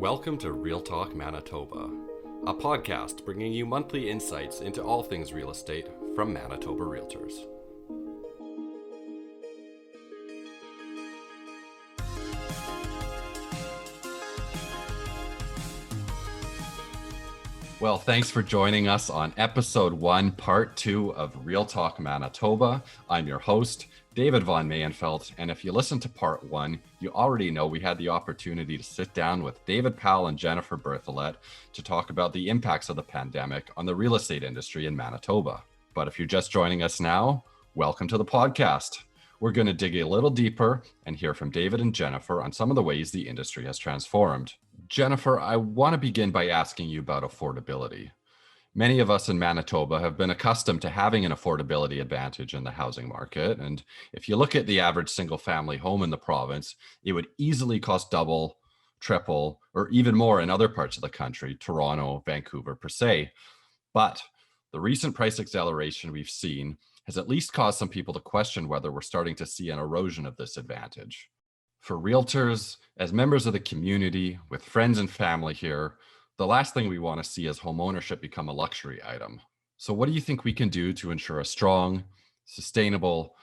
Welcome to Real Talk Manitoba, a podcast bringing you monthly insights into all things real estate from Manitoba Realtors. Well, thanks for joining us on episode 1, part 2 of Real Talk Manitoba. I'm your host, David Von Mayenfeld, and if you listened to part 1, you already know we had the opportunity to sit down with David Powell and Jennifer Bertholet to talk about the impacts of the pandemic on the real estate industry in Manitoba. But if you're just joining us now, welcome to the podcast. We're going to dig a little deeper and hear from David and Jennifer on some of the ways the industry has transformed. Jennifer, I want to begin by asking you about affordability. Many of us in Manitoba have been accustomed to having an affordability advantage in the housing market. And if you look at the average single family home in the province, it would easily cost double, triple, or even more in other parts of the country, Toronto, Vancouver per se. But the recent price acceleration we've seen has at least caused some people to question whether we're starting to see an erosion of this advantage. For realtors, as members of the community, with friends and family here, the last thing we want to see is homeownership become a luxury item. So what do you think we can do to ensure a strong, sustainable,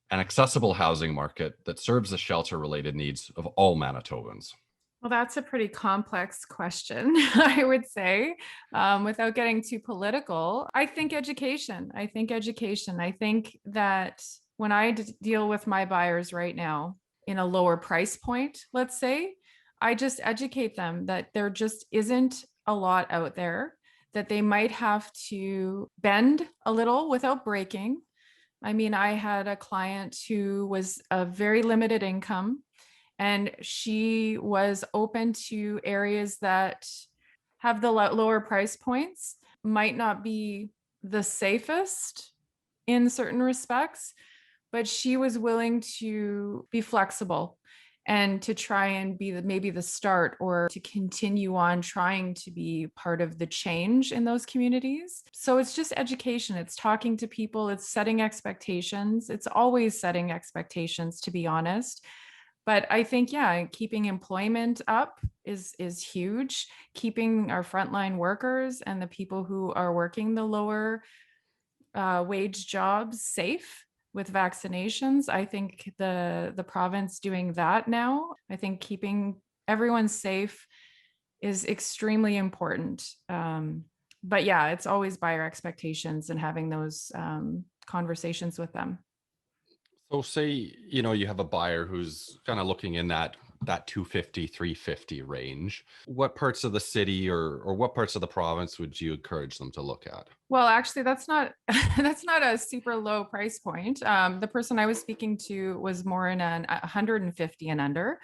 and accessible housing market that serves the shelter-related needs of all Manitobans? Well, that's a pretty complex question, I would say, without getting too political. I think education. I think that when I deal with my buyers right now in a lower price point, let's say, I just educate them that there just isn't a lot out there, that they might have to bend a little without breaking. I mean, I had a client who was a very limited income, and she was open to areas that have the lower price points, might not be the safest in certain respects, but she was willing to be flexible and to try and be maybe the start or to continue on trying to be part of the change in those communities. So it's just education. It's talking to people. It's setting expectations. It's always setting expectations, to be honest. But I think, keeping employment up is huge. Keeping our frontline workers and the people who are working the lower wage jobs safe with vaccinations. I think the province doing that now, I think keeping everyone safe is extremely important. But yeah, it's always buyer expectations and having those conversations with them. So say, you have a buyer who's kind of looking in that 250, 350 range. What parts of the city or what parts of the province would you encourage them to look at? Well, actually, that's not that's not a super low price point. The person I was speaking to was more in an 150 and under.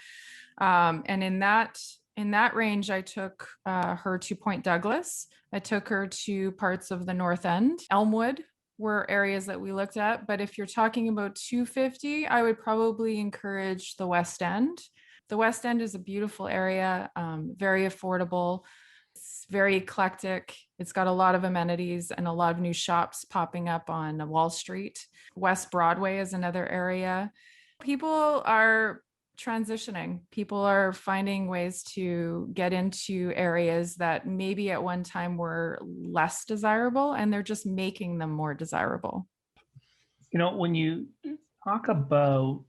And in that range, I took her to Point Douglas. I took her to parts of the North End. Elmwood were areas that we looked at. But if you're talking about 250, I would probably encourage the West End. The West End is a beautiful area, very affordable. It's very eclectic. It's got a lot of amenities and a lot of new shops popping up on Wall Street. West Broadway is another area. People are transitioning. People are finding ways to get into areas that maybe at one time were less desirable, and they're just making them more desirable. When you talk about,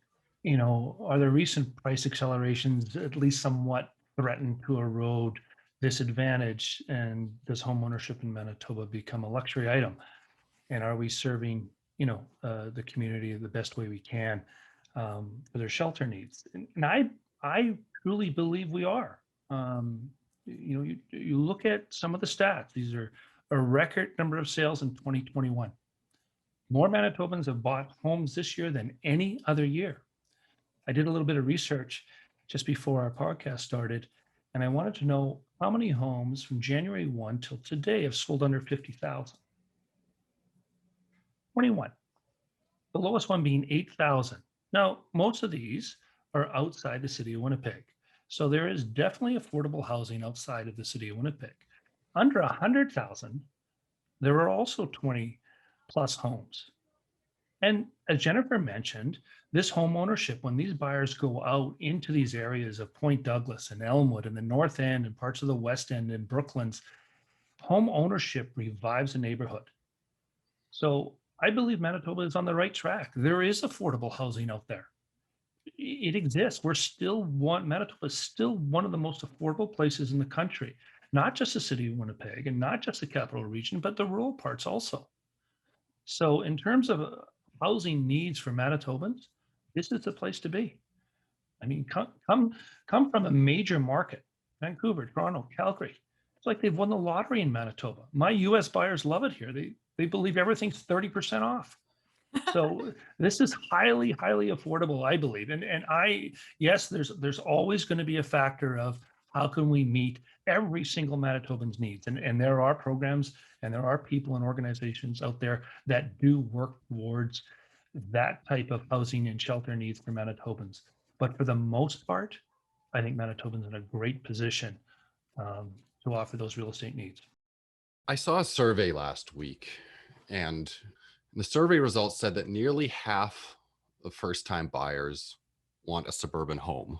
are the recent price accelerations at least somewhat threatened to erode this advantage, and does homeownership in Manitoba become a luxury item? And are we serving, the community the best way we can for their shelter needs? And I truly believe we are. You look at some of the stats. These are a record number of sales in 2021. More Manitobans have bought homes this year than any other year. I did a little bit of research just before our podcast started, and I wanted to know how many homes from January 1 till today have sold under 50,000. 21. The lowest one being 8,000. Now, most of these are outside the city of Winnipeg. So there is definitely affordable housing outside of the city of Winnipeg. Under 100,000, there are also 20 plus homes. And as Jennifer mentioned, this home ownership, when these buyers go out into these areas of Point Douglas and Elmwood and the North End and parts of the West End and Brooklands, home ownership revives a neighborhood. So I believe Manitoba is on the right track. There is affordable housing out there. It exists. Manitoba is still one of the most affordable places in the country, not just the city of Winnipeg and not just the capital region, but the rural parts also. So in terms of housing needs for Manitobans, this is the place to be. I mean, come from a major market, Vancouver, Toronto, Calgary. It's like they've won the lottery in Manitoba. My US buyers love it here. They believe everything's 30% off. So this is highly, highly affordable, I believe. Yes, there's always going to be a factor of how can we meet every single Manitoban's needs. And there are programs and there are people and organizations out there that do work towards that type of housing and shelter needs for Manitobans. But for the most part, I think Manitobans in a great position to offer those real estate needs. I saw a survey last week, and the survey results said that nearly half of first-time buyers want a suburban home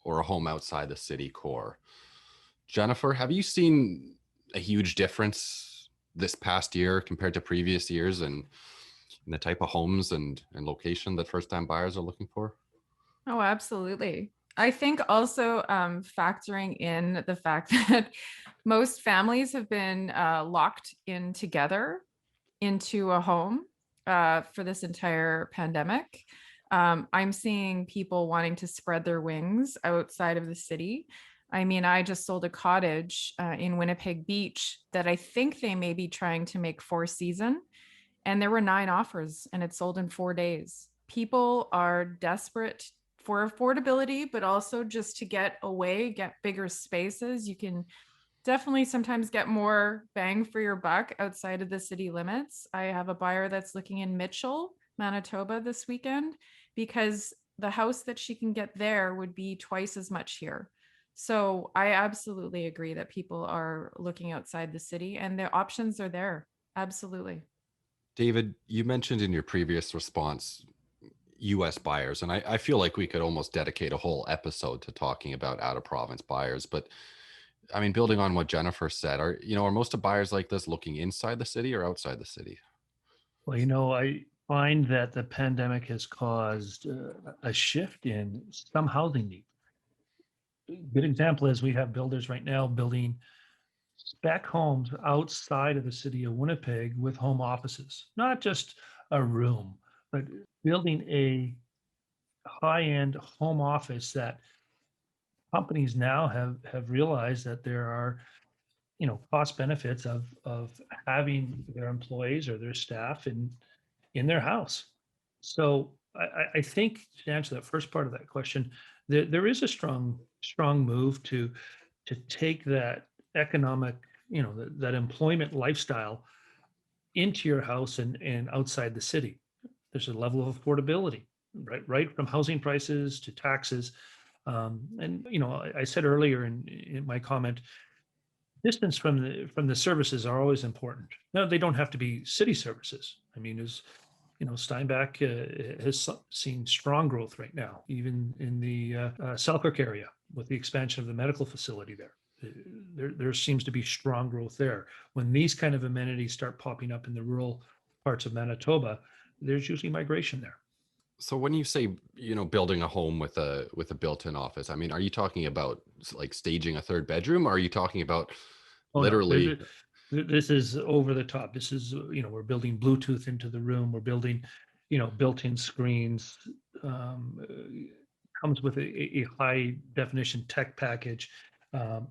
or a home outside the city core. Jennifer, have you seen a huge difference this past year compared to previous years in the type of homes and location that first-time buyers are looking for? Oh, absolutely. I think also factoring in the fact that most families have been locked in together into a home for this entire pandemic. I'm seeing people wanting to spread their wings outside of the city. I mean, I just sold a cottage in Winnipeg Beach that I think they may be trying to make 4-season, and there were 9 offers and it sold in 4 days. People are desperate for affordability, but also just to get away, get bigger spaces. You can definitely sometimes get more bang for your buck outside of the city limits. I have a buyer that's looking in Mitchell, Manitoba this weekend, because the house that she can get there would be twice as much here. So I absolutely agree that people are looking outside the city and the options are there. Absolutely. David, you mentioned in your previous response US buyers, and I feel like we could almost dedicate a whole episode to talking about out of province buyers. But I mean, building on what Jennifer said, are most of buyers like this looking inside the city or outside the city? Well, I find that the pandemic has caused a shift in some housing needs. Good example is we have builders right now building spec homes outside of the city of Winnipeg with home offices, not just a room, but building a high-end home office that companies now have realized that there are cost benefits of having their employees or their staff in their house. So I think to answer that first part of that question, there is a strong move to take that economic, that employment lifestyle into your house and outside the city. There's a level of affordability, right from housing prices to taxes. And I said earlier in my comment, distance from the services are always important. Now, they don't have to be city services. I mean, as Steinbach has seen strong growth right now, even in the Selkirk area with the expansion of the medical facility there. There seems to be strong growth there. When these kind of amenities start popping up in the rural parts of Manitoba, there's usually migration there. So when you say, building a home with a built-in office, I mean, are you talking about like staging a third bedroom, or are you talking about literally? No, this is over the top. This is, we're building Bluetooth into the room. We're building, built-in screens. Comes with a high definition tech package,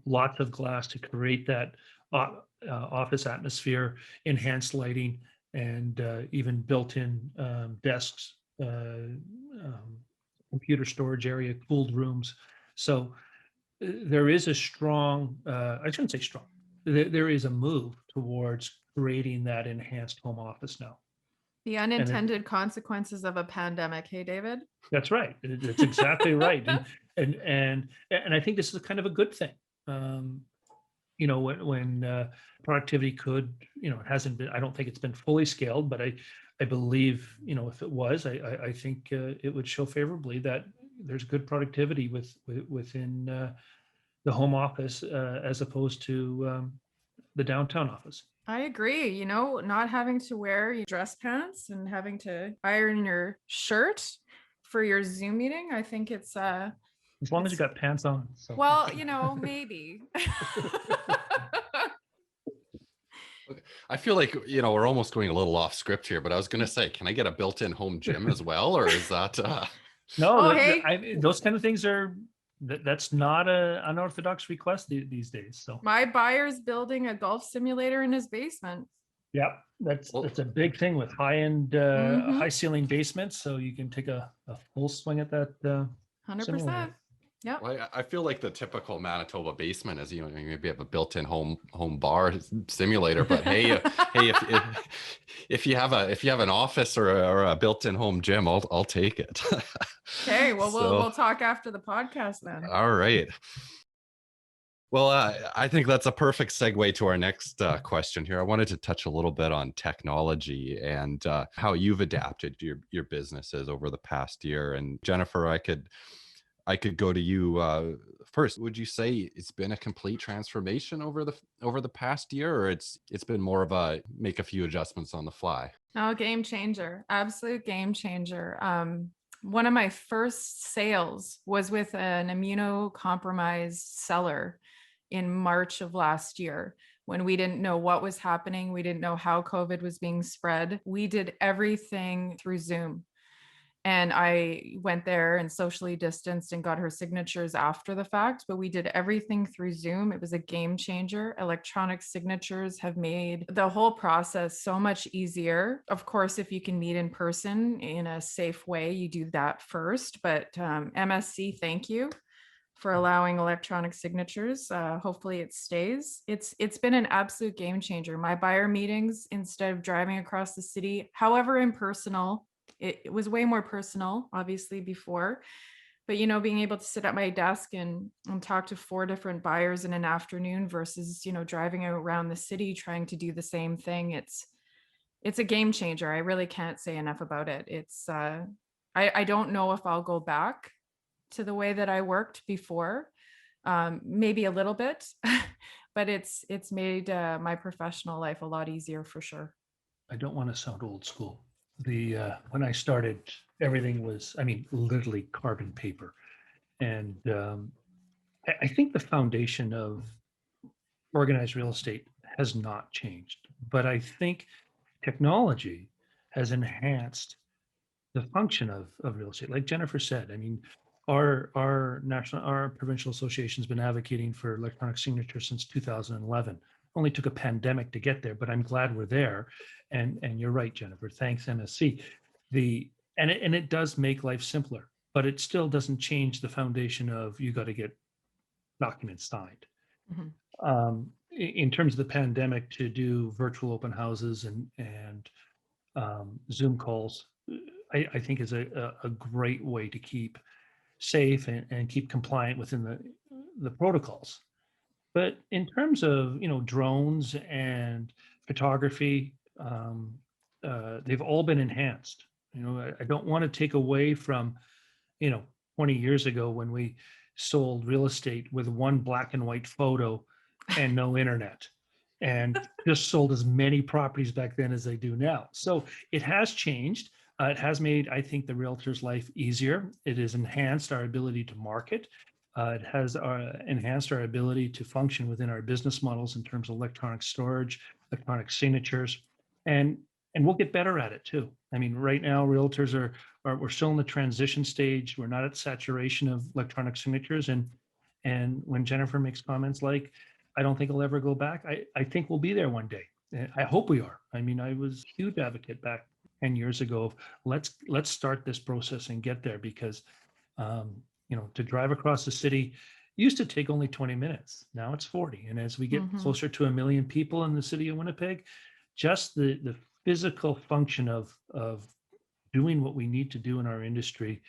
lots of glass to create that office atmosphere, enhanced lighting, and even built-in desks, computer storage area, cooled rooms. So there is a strong, I shouldn't say strong, there is a move towards creating that enhanced home office now. The unintended consequences of a pandemic. Hey, David? That's right. That's exactly right. And I think this is kind of a good thing. When productivity could, it hasn't been, I don't think it's been fully scaled, but I believe, if it was, I think it would show favorably that there's good productivity within the home office as opposed to the downtown office. I agree. Not having to wear your dress pants and having to iron your shirt for your Zoom meeting. I think it's As long as you got pants on. So. well, maybe. I feel like, we're almost going a little off script here, but I was going to say, can I get a built-in home gym as well? Or is that, No, Oh, hey. those kind of things that's not an unorthodox request these days. So My buyer's building a golf simulator in his basement. yeah, that's Well- a big thing with high-end, Mhm. high ceiling basements. So you can take a full swing at that. 100%. Yep. well, I feel like the typical Manitoba basement is, you maybe have a built-in home bar simulator, but hey, if you have an office or a built-in home gym, I'll take it. Okay, well, So- we'll talk after the podcast then. All right. Well, I think that's a perfect segue to our next question here. I wanted to touch a little bit on technology and how you've adapted your businesses over the past year. And Jennifer, I could go to you first. Would you say it's been a complete transformation over the past year, or it's been more of a make a few adjustments on the fly? Oh, game changer. Absolute game changer. One of my first sales was with an immunocompromised seller in March of last year when we didn't know what was happening. We didn't know how COVID was being spread. We did everything through Zoom. And I went there and socially distanced and got her signatures after the fact, but we did everything through Zoom. It was a game changer. Electronic signatures have made the whole process so much easier. Of course, if you can meet in person in a safe way, you do that first. But MSC, thank you for allowing electronic signatures. Hopefully it stays. It's been an absolute game changer. My buyer meetings, instead of driving across the city, however impersonal, it was way more personal, obviously, before. But, being able to sit at my desk and talk to 4 different buyers in an afternoon versus, driving around the city trying to do the same thing. It's a game changer. I really can't say enough about it. I don't know if I'll go back to the way that I worked before. Maybe a little bit, but it's made my professional life a lot easier for sure. I don't want to sound old school. When I started, everything was, literally carbon paper. And I think the foundation of organized real estate has not changed, but I think technology has enhanced the function of real estate. Like Jennifer said, our provincial association has been advocating for electronic signature since 2011. Only took a pandemic to get there, but I'm glad we're there. And you're right, Jennifer. Thanks, MSC. And it does make life simpler, but it still doesn't change the foundation of you got to get documents signed. Mhm. In terms of the pandemic, to do virtual open houses and Zoom calls, I think is a great way to keep safe and keep compliant within the protocols. But in terms of drones and photography, they've all been enhanced. I don't want to take away from 20 years ago when we sold real estate with one black and white photo and no internet, and just sold as many properties back then as they do now. So it has changed. It has made, I think, the realtor's life easier. It has enhanced our ability to market. It has enhanced our ability to function within our business models in terms of electronic storage, electronic signatures, and we'll get better at it too. Right now, realtors we're still in the transition stage. We're not at saturation of electronic signatures, and when Jennifer makes comments like, "I don't think I'll ever go back," I think we'll be there one day. I hope we are. I was a huge advocate back 10 years ago of let's start this process and get there, because to drive across the city used to take only 20 minutes. Now it's 40. And as we get Mhm. closer to 1 million people in the city of Winnipeg, just the physical function of doing what we need to do in our industry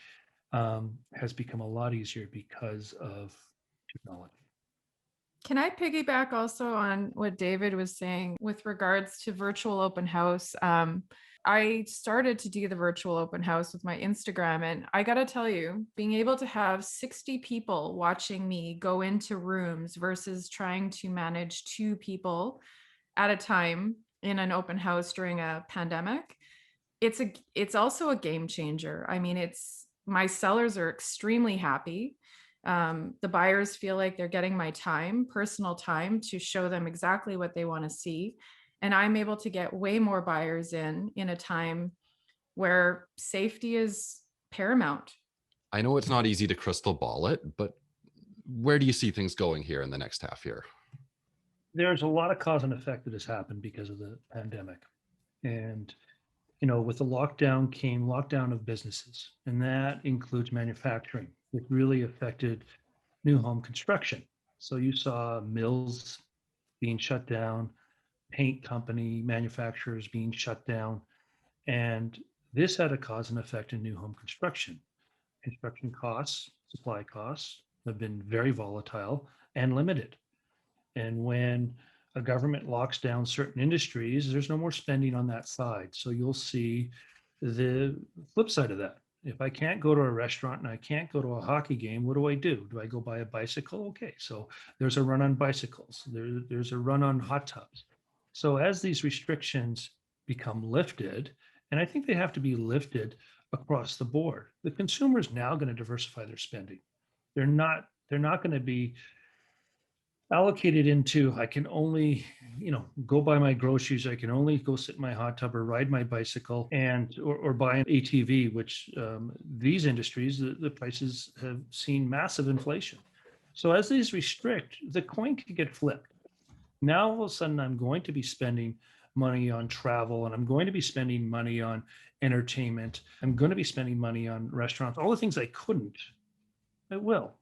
has become a lot easier because of technology. Can I piggyback also on what David was saying with regards to virtual open house? I started to do the virtual open house with my Instagram. And I got to tell you, being able to have 60 people watching me go into rooms versus trying to manage 2 people at a time in an open house during a pandemic, it's also a game changer. I mean, it's my sellers are extremely happy. The buyers feel like they're getting my time, personal time, to show them exactly what they want to see. And I'm able to get way more buyers in a time where safety is paramount. I know it's not easy to crystal ball it, but where do you see things going here in the next half year? There's a lot of cause and effect that has happened because of the pandemic. And, with the lockdown came lockdown of businesses, and that includes manufacturing. It really affected new home construction. So you saw mills being shut down, paint company manufacturers being shut down. And this had a cause and effect in new home construction. Construction costs, supply costs have been very volatile and limited. And when a government locks down certain industries, there's no more spending on that side. So you'll see the flip side of that. If I can't go to a restaurant and I can't go to a hockey game, what do I do? Do I go buy a bicycle? Okay, so there's a run on bicycles. There's a run on hot tubs. So as these restrictions become lifted, and I think they have to be lifted across the board, the consumer is now going to diversify their spending. They're not going to be allocated into, I can only, go buy my groceries. I can only go sit in my hot tub or ride my bicycle or buy an ATV, which these industries, the prices have seen massive inflation. So as these restrict, the coin can get flipped. Now, all of a sudden, I'm going to be spending money on travel, and I'm going to be spending money on entertainment. I'm going to be spending money on restaurants, all the things I couldn't, I will.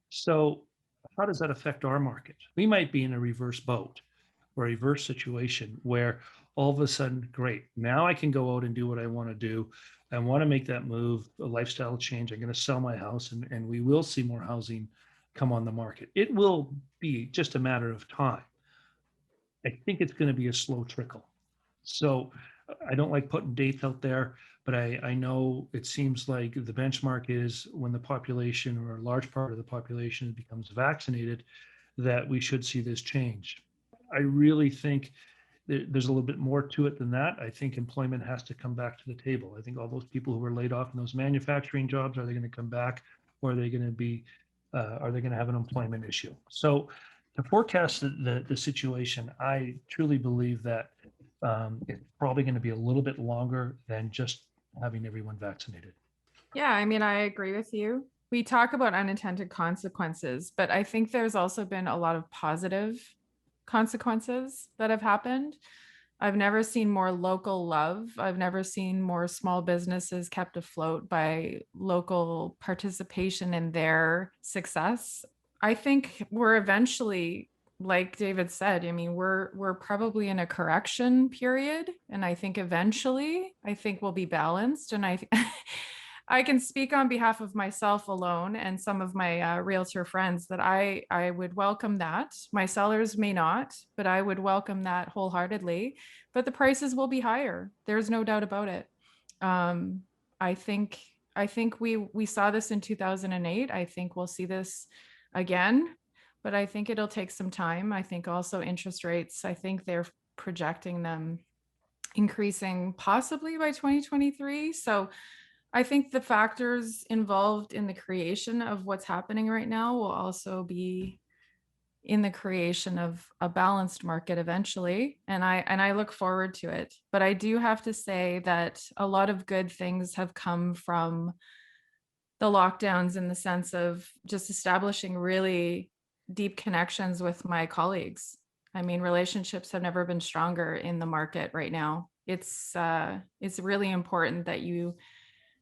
So how does that affect our market? We might be in a reverse boat or a reverse situation where all of a sudden, great, now I can go out and do what I want to do. I want to make that move, a lifestyle change. I'm going to sell my house, and we will see more housing come on the market. It will be just a matter of time. I think it's going to be a slow trickle. So I don't like putting dates out there, but I know it seems like the benchmark is when the population, or a large part of the population, becomes vaccinated, that we should see this change. I really think there's a little bit more to it than that. I think employment has to come back to the table. I think all those people who were laid off in those manufacturing jobs, are they going to come back, or are they going to have an employment issue? So to forecast the situation, I truly believe that it's probably going to be a little bit longer than just having everyone vaccinated. Yeah, I mean, I agree with you. We talk about unintended consequences, but I think there's also been a lot of positive consequences that have happened. I've never seen more local love. I've never seen more small businesses kept afloat by local participation in their success. I think we're eventually, like David said, I mean, we're probably in a correction period, and I think eventually, I think we'll be balanced. And I can speak on behalf of myself alone and some of my realtor friends that I would welcome that. My sellers may not, but I would welcome that wholeheartedly. But the prices will be higher. There's no doubt about it. I think we saw this in 2008. I think we'll see this again, but I think it'll take some time. I think also interest rates, I think they're projecting them increasing possibly by 2023. So I think the factors involved in the creation of what's happening right now will also be in the creation of a balanced market eventually. And I look forward to it. But I do have to say that a lot of good things have come from the lockdowns, in the sense of just establishing really deep connections with my colleagues. I mean, relationships have never been stronger in the market right now. It's really important that you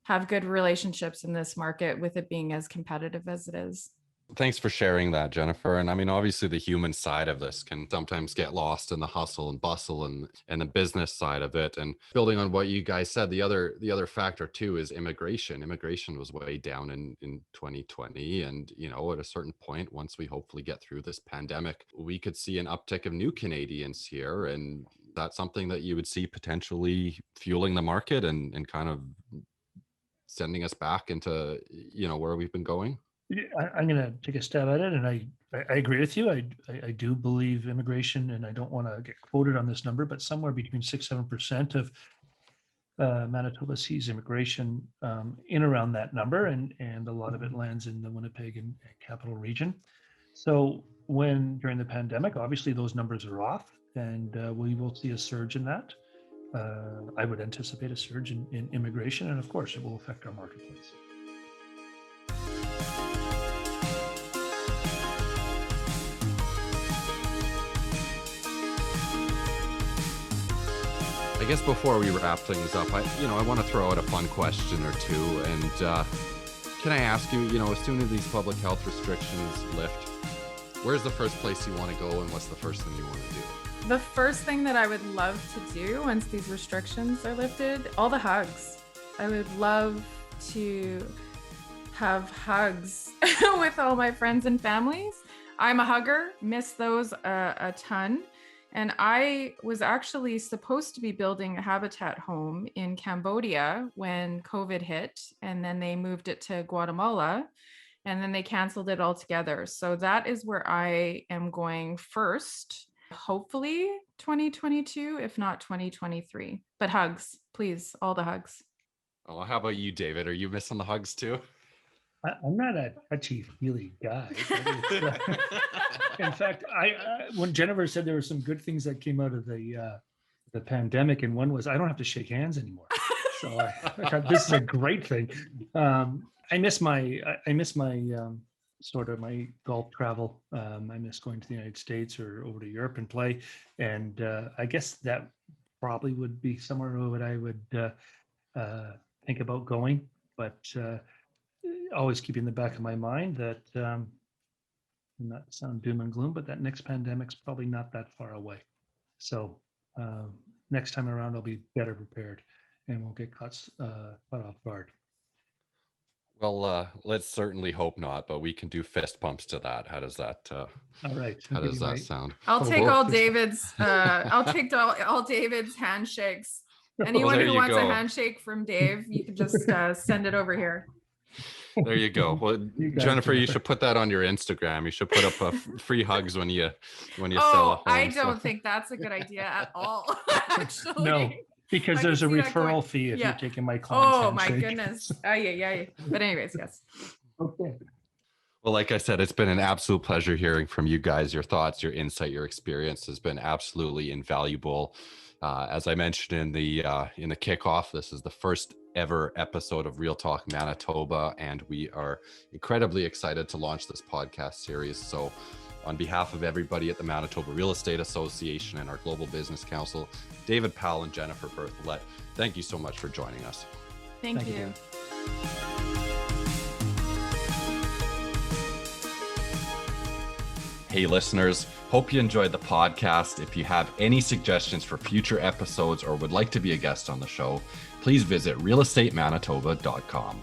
have good relationships in this market, with it being as competitive as it is. Thanks for sharing that, Jennifer. And I mean, obviously the human side of this can sometimes get lost in the hustle and bustle and the business side of it. And building on what you guys said, the other factor too is immigration. Immigration was way down in 2020. And, at a certain point, once we hopefully get through this pandemic, we could see an uptick of new Canadians here. And that something that you would see potentially fueling the market and kind of sending us back into, where we've been going? I'm going to take a stab at it, and I agree with you. I do believe immigration, and I don't want to get quoted on this number, but somewhere between 6-7% of Manitoba sees immigration in around that number, and a lot of it lands in the Winnipeg and capital region. So when during the pandemic, obviously those numbers are off, and we will see a surge in that. I would anticipate a surge in immigration, and of course, it will affect our marketplace. I guess before we wrap things up, I want to throw out a fun question or two. And can I ask you, as soon as these public health restrictions lift, where's the first place you want to go, and what's the first thing you want to do? The first thing that I would love to do once these restrictions are lifted, all the hugs. I would love to have hugs with all my friends and families. I'm a hugger, miss those a ton. And I was actually supposed to be building a habitat home in Cambodia when COVID hit, and then they moved it to Guatemala, and then they canceled it altogether. So that is where I am going first, hopefully 2022, if not 2023. But hugs, please, all the hugs. Oh, how about you, David? Are you missing the hugs too? I'm not a touchy-feely guy. In fact, when Jennifer said there were some good things that came out of the pandemic, and one was I don't have to shake hands anymore. So I thought this is a great thing. I miss my sort of my golf travel. I miss going to the United States or over to Europe and play. And I guess that probably would be somewhere that I would think about going, but always keep in the back of my mind that not sound doom and gloom, but that next pandemic's probably not that far away. So next time around, I'll be better prepared and won't get caught off guard. Well, let's certainly hope not, but we can do fist bumps to that. How does that? All right. How does that sound? I'll take all David's. I'll take all David's handshakes. Anyone who wants a handshake from Dave, you can just send it over here. There you go. Well, Jennifer, you should put that on your Instagram. You should put up free hugs when you sell a home. I don't think that's a good idea at all. Actually, no, because there's a referral fee if you're taking my client's handshake. My goodness. But anyways, yes. Okay. Well, like I said, it's been an absolute pleasure hearing from you guys. Your thoughts, your insight, your experience has been absolutely invaluable. As I mentioned in the kickoff, this is the first ever episode of Real Talk Manitoba, and we are incredibly excited to launch this podcast series. So on behalf of everybody at the Manitoba Real Estate Association and our Global Business Council, David Powell and Jennifer Berthollet, thank you so much for joining us. Thank you. Hey listeners, hope you enjoyed the podcast. If you have any suggestions for future episodes or would like to be a guest on the show, please visit realestatemanitoba.com.